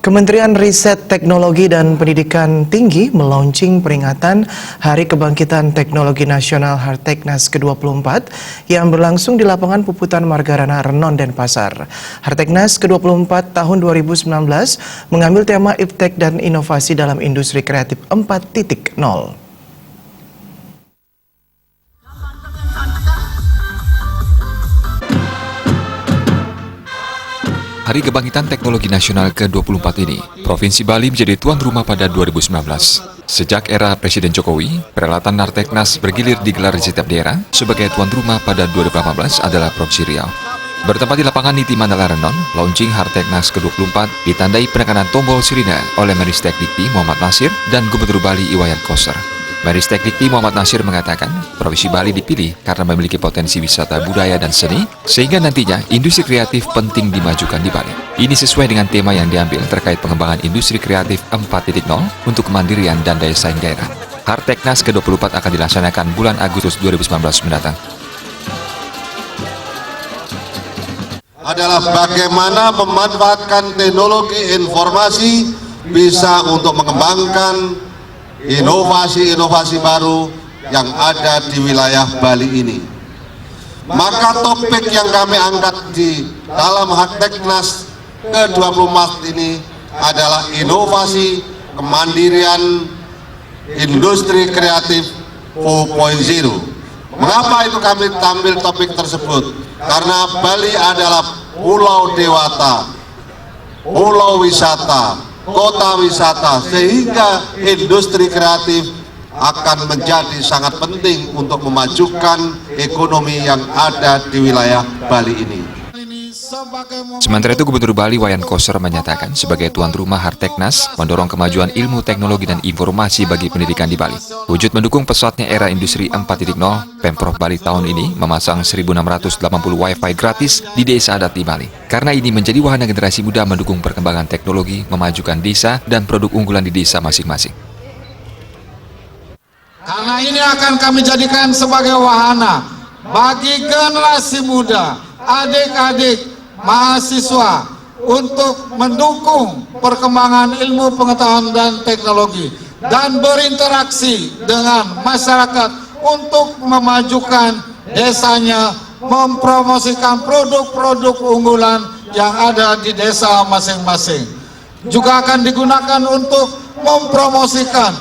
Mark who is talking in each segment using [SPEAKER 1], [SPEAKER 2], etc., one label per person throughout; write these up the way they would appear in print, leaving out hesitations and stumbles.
[SPEAKER 1] Kementerian Riset Teknologi dan Pendidikan Tinggi meluncing peringatan Hari Kebangkitan Teknologi Nasional Harteknas ke-24 yang berlangsung di lapangan Puputan Margarana, Renon, Denpasar. Harteknas ke-24 tahun 2019 mengambil tema Iptek dan Inovasi dalam Industri Kreatif 4.0.
[SPEAKER 2] Hari Kebangkitan Teknologi Nasional ke-24 ini, Provinsi Bali menjadi tuan rumah pada 2019. Sejak era Presiden Jokowi, perhelatan Harteknas bergilir digelar di setiap daerah. Sebagai tuan rumah pada 2018 adalah Provinsi Riau. Bertempat di lapangan Niti Mandala Renon, launching Harteknas ke-24 ditandai penekanan tombol sirine oleh Menristek Dikti Muhammad Nasir dan Gubernur Bali Iwayan Koster. Menristek Dikti Muhammad Nasir mengatakan, Provinsi Bali dipilih karena memiliki potensi wisata budaya dan seni, sehingga nantinya industri kreatif penting dimajukan di Bali. Ini sesuai dengan tema yang diambil terkait pengembangan industri kreatif 4.0 untuk kemandirian dan daya saing daerah. Harteknas ke-24 akan dilaksanakan bulan Agustus 2019 mendatang.
[SPEAKER 3] Adalah bagaimana memanfaatkan teknologi informasi bisa untuk mengembangkan inovasi-inovasi baru yang ada di wilayah Bali ini. Maka topik yang kami angkat di dalam Harteknas ke-24 ini adalah inovasi kemandirian industri kreatif 4.0. Mengapa itu kami tampil topik tersebut? Karena Bali adalah pulau dewata, pulau wisata, kota wisata, sehingga industri kreatif akan menjadi sangat penting untuk memajukan ekonomi yang ada di wilayah Bali ini.
[SPEAKER 2] Sementara itu, Gubernur Bali Iwayan Koster menyatakan sebagai tuan rumah Harteknas mendorong kemajuan ilmu teknologi dan informasi bagi pendidikan di Bali. Wujud mendukung pesatnya era industri 4.0, Pemprov Bali tahun ini memasang 1.680 Wi-Fi gratis di desa adat di Bali. Karena ini menjadi wahana generasi muda mendukung perkembangan teknologi, memajukan desa dan produk unggulan di desa masing-masing.
[SPEAKER 4] Karena ini akan kami jadikan sebagai wahana bagi generasi muda, adik-adik, mahasiswa untuk mendukung perkembangan ilmu pengetahuan dan teknologi dan berinteraksi dengan masyarakat untuk memajukan desanya, mempromosikan produk-produk unggulan yang ada di desa masing-masing. Juga akan digunakan untuk mempromosikan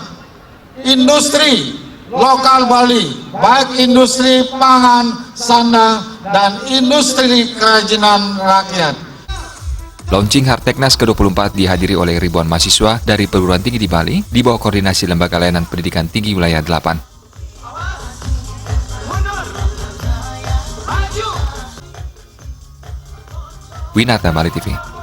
[SPEAKER 4] industri lokal Bali, baik industri pangan, sandang, dan industri kerajinan rakyat.
[SPEAKER 2] Launching Harteknas ke-24 dihadiri oleh ribuan mahasiswa dari perguruan tinggi di Bali di bawah koordinasi Lembaga Layanan Pendidikan Tinggi Wilayah 8. Winata, Bali TV.